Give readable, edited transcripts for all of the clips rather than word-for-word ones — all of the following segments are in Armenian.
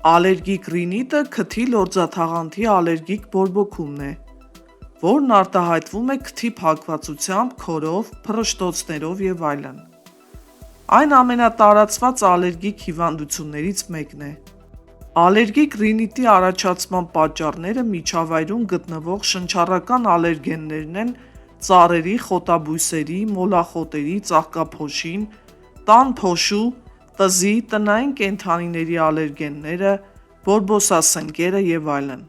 Ալերգիկ ռինիտը քթի լորձաթաղանթի ալերգիկ բորբոքումն է, որն արտահայտվում է քթի փակվածությամբ, քորով, փռշտոցներով եւ այլն։ Այն ամենատարածված ալերգիկ հիվանդություններից մեկն է։ Ալերգիկ ռինիտի առաջացման պատճառները միջավայրում գտնվող շնչառական ալերգեններն են ծառերի, խոտաբույսերի, մոլախոտերի, ծաղկափոշին, տան փոշու, տզի, տնային կենդանիների ալերգենները, բորբոսասնկերը եւ այլն։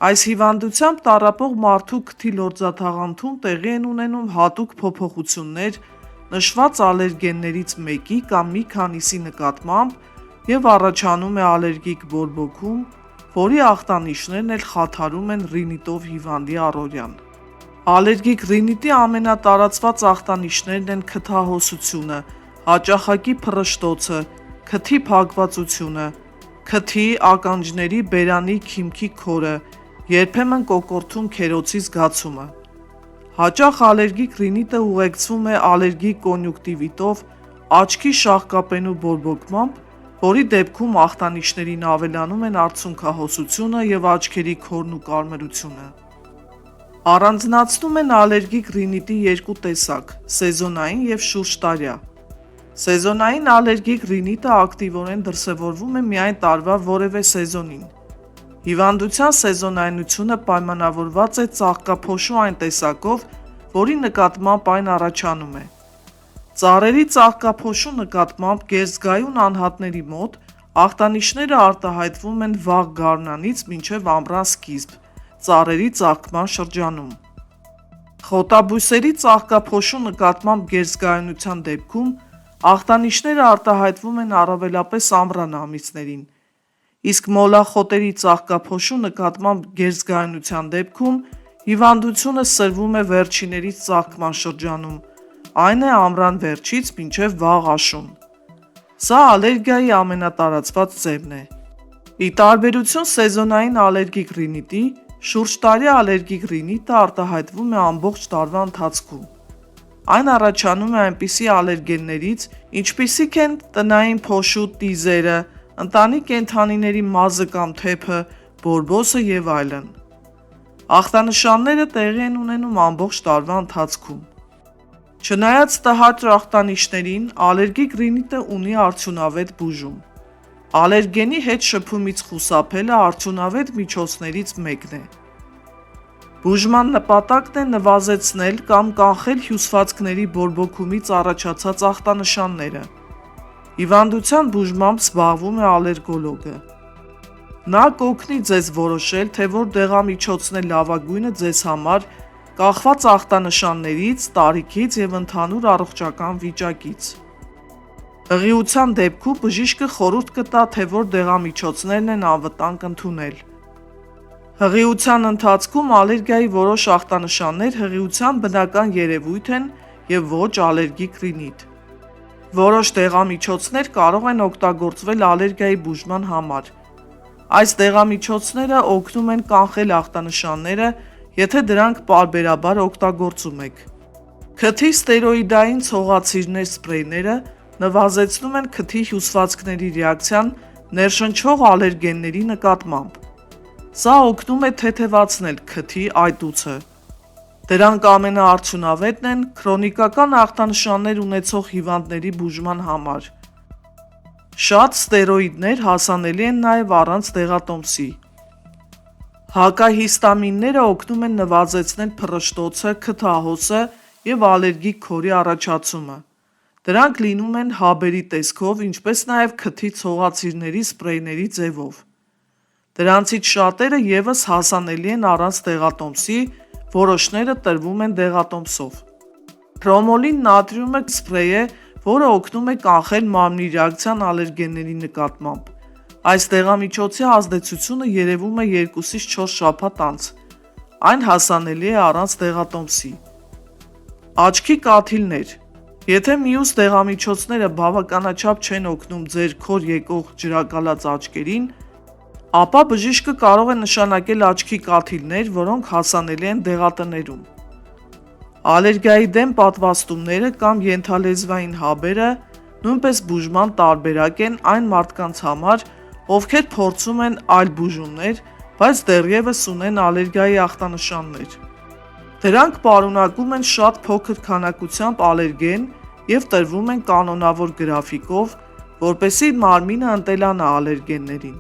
Այս հիվանդությամբ տառապող մարդու քթի լորձաթաղանթում տեղի են ունենում հատուկ փոփոխություններ նշված ալերգեններից մեկի կամ մի քանիսի նկատմամբ եւ առաջանում է ալերգիկ բորբոքում, որի ախտանիշներն էլ խաթարում են ռինիտով հիվանդի առօրյան։ Ալերգիկ ռինիտի ամենատարածված ախտանիշներն են քթահոսությունը, հաճախակի փռշտոցը, քթի փակվածությունը, քթի, ականջների, բերանի, քիմքի քորը, երբեմն կոկորդում քերոցի զգացումը։ Հաճախ ալերգիկ ռինիտը ուղեկցվում է ալերգիկ կոնյուկտիվիտով, աչքի շաղկապենու բորբոքմամբ, որի դեպքում ախտանիշներին ավելանում են արցունքահոսությունը եւ աչքերի քորն ու կարմրությունը։ Առանձնացնում են ալերգիկ ռինիտի երկու տեսակ՝ սեզոնային եւ շուրջտարյա։ Սեզոնային ալերգիկ ռինիտը ակտիվորեն դրսևորվում է միայն տարվա որևէ սեզոնին։ Հիվանդության սեզոնայնությունը պայմանավորված է ծաղկափոշու այն տեսակով, որի նկատմամբ այն առաջանում է։ Ծառերի ծաղկափոշու նկատմամբ գերզգայուն անհատների մոտ ախտանիշները արտահայտվում են վաղ գարնանից մինչև ամռան սկիզբ, ծառերի ծաղկման շրջանում։ Խոտաբույսերի ծաղկափոշու նկատմամբ գերզգայունության դեպքում ախտանիշները արտահայտվում են առավելապես ամռան ամիսներին, իսկ մոլախոտերի ծաղկափոշու նկատմամբ գերզգայունության դեպքում հիվանդությունը սրվում է վերջիներիս ծաղկման շրջանում, այն է ամռան վերջից մինչև վաղ աշուն։ Սա ալերգիայի ամենատարածված ձևն է։ Ի տարբերություն սեզոնային ալերգիկ ռինիտի, շուրջտարյա ալերգիկ ռինիտը արտահայտվում է ամբողջ տարվա ընթացքում։ Այն առաջանում է այնպիսի ալերգեններից, ինչպիսիք են տնային փոշու, տիզերը, ընտանի կենդանիների մազը կամ թեփը, բորբոսը եւ այլն։ Ախտանշանները տեղի են ունենում ամբողջ տարվա ընթացքում։ Չնայած տհաճ ախտանիշներին, ալերգիկ ռինիտը ունի արդյունավետ բուժում։ Ալերգենի հետ շփումից խուսափելը արդյունավետ միջոցներից մեկն է։ Բուժման նպատակն է նվազեցնել կամ կանխել հյուսվածքների բորբոքումից առաջացած ախտանշանները։ Հիվանդության բուժմամբ զբաղվում է ալերգոլոգը։ Նա կօգնի ձեզ որոշել, թե որ դեղամիջոցն է լավագույնը ձեզ համար, կախված ախտանշաններից, տարիքից եւ ընդհանուր առողջական վիճակից։ Հղիության դեպքում բժիշկը խորհուրդ կտա, թե որ դեղամիջոցներն են անվտանգ ընդունել։ Հղիության ընթացքում ալերգիայի որոշ ախտանշաններ հղիության բնական երևույթ են եւ ոչ ալերգիկ ռինիտ։ Որոշ դեղամիջոցներ կարող են օգտագործվել ալերգիայի բուժման համար։ Այս դեղամիջոցները օգնում են կանխել ախտանշանները, եթե դրանք պարբերաբար օգտագործում եք։ Քթի ստերոիդային ցողացիրներ սպրեյները նվազեցնում են քթի հյուսվածքների ռեակցիան ներշնչող ալերգենների նկատմամբ։ Սա օգնում է թեթևացնել քթի այտուցը։ Դրանք ամենաարդյունավետն են քրոնիկական ախտանշաններ ունեցող հիվանդների բուժման համար։ Շատ ստերոիդներ հասանելի են նաև առանց դեղատոմսի։ Հակահիստամինները օգնում են նվազեցնել փռշտոցը, քթահոսը եւ ալերգիկ քորի առաջացումը։ Դրանք լինում են հաբերի տեսքով, ինչպես նաև քթի ցողացիրների սպրեյների ձևով։ Դրանցից շատերը եւս հասանելի են առանց դեղատոմսի, որոշները տրվում են դեղատոմսով։ Պրոմոլին նատրիումը սպրեյ է, որը օգնում է կանխել մարմնի ռեակցիան ալերգենների նկատմամբ։ Այս դեղամիջոցի ազդեցությունը երևում է 2-ից 4 շաբաթ անց։ Այն հասանելի է առանց դեղատոմսի։ Աչքի կաթիլներ։ Եթե մյուս դեղամիջոցները բավականաչափ չեն օգնում ձեր քոր եկող ջրակալած աչքերին, ապա բժիշկը կարող է նշանակել աչքի կաթիլներ, որոնք հասանելի են դեղատներում։ Ալերգիայի դեմ պատվաստումները կամ ենթալեզվային հաբերը նույնպես բուժման տարբերակ են այն մարդկանց համար, ովքեր փորձում են այլ բուժումներ, բայց դեռևս ունեն ալերգիայի ախտանշաններ։ Դրանք պարունակում են շատ փոքր քանակությամբ ալերգեն և տրվում են կանոնավոր գրաֆիկով, որպեսզի մարմինը ընտելանա ալերգեններին։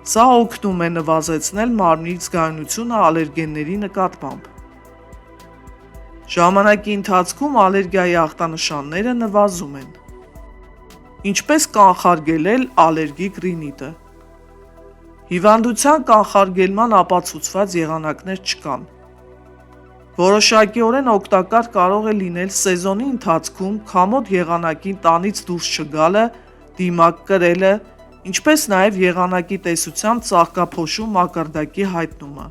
Սա օգնում է նվազեցնել մարմնի զգայունությունը ալերգենների նկատմամբ։ Ժամանակի ընթացքում ալերգիայի ախտանշանները նվազում են։ Ինչպես կանխարգելել ալերգիկ ռինիտը։ Հիվանդության կանխարգելման ապացուցված եղանակներ չկան։ Որոշակիորեն օգտակար կարող է լինել սեզոնի ընթացքում քամոտ եղանակին տանից դուրս չգալը, դիմակ կրելը, ինչպես նաև եղանակի տեսությամբ ծաղկափոշու մակարդակի հայտնումը։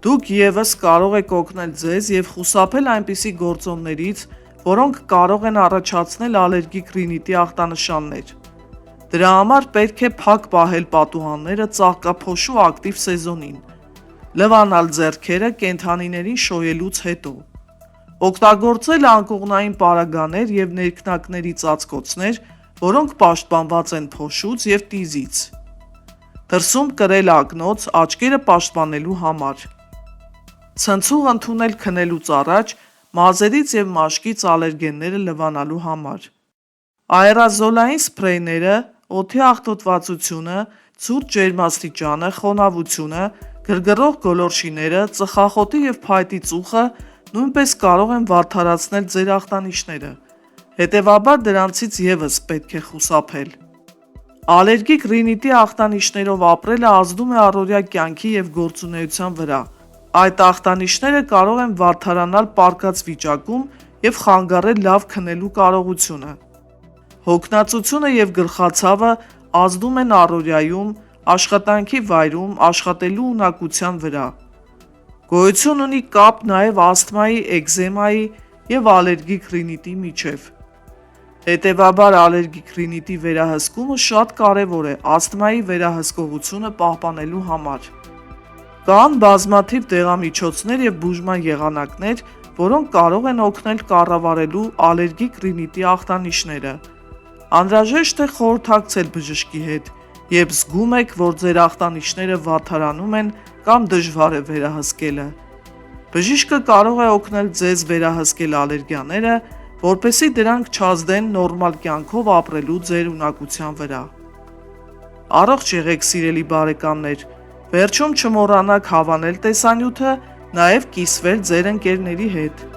Դուք ևս կարող եք օգնել ձեզ և խուսափել այնպիսի գործոններից, որոնք կարող են առաջացնել ալերգիկ ռինիտի ախտանշաններ։ Դրա համար պետք է փակ պահել պատուհանները ծաղկափոշու ակտիվ սեզոնին, լվանալ ձեռքերը կենդանիներին շոյելուց հետո, օգտագործել անկողնային պարագաներ և ներքնակների ծածկոցներ, որոնք պաշտպանված են փոշուց և տիզից, դրսում կրել ակնոց, աչքերը պաշտպանելու համար, ցնցուղ ընդունել քնելուց առաջ, մազերից և մաշկից ալերգենները լվանալու համար։ Աերոզոլային սփրեյները, օդի աղտոտվածությունը, ցուրտ ջերմաստիճանը, խոնավությունը, գրգռող գոլորշիները, ծխախոտի և փայտի ծուխը նույնպես կարող են վատթարացնել ձեր ախտանիշները, հետևաբար դրանցից ևս պետք է խուսափել։ Ալերգիկ ռինիտի ախտանիշներով ապրելը ազդում է առօրյա կյանքի և գործունեության վրա։ Այդ ախտանիշները կարող են վատթարանալ պառկած վիճակում և խանգարել լավ քնելու կարողությունը։ Հոգնածությունը և գլխացավը ազդում են առօրյայում, աշխատանքի վայրում, աշխատելու ունակության վրա։ Գոյություն ունի կապ նաև ասթմայի, էկզեմայի և ալերգիկ ռինիտի միջև։ Հետևաբար ալերգիկ ռինիտի վերահսկումը շատ կարևոր է ասթմայի վերահսկողությունը պահպանելու համար։ Կան բազմաթիվ դեղամիջոցներ և բուժման եղանակներ, որոնք կարող են օգնել կառավարելու ալերգիկ ռինիտի ախտանիշները։ Անհրաժեշտ է խորհրդակցել բժշկի հետ, երբ զգում եք, որ ձեր ախտանիշները վատթարանում են կամ դժվար է վերահսկելը։ Բժիշկը կարող է օգնել ձեզ վերահսկել ալերգիաները, որպեսզի դրանք չազդեն նորմալ կյանքով ապրելու ձեր ունակության վրա։ Առողջ եղեք սիրելի բարեկամներ, վերջում չմոռանաք հավանել տեսանյութը, նաև կիսվել ձեր ընկերների հետ։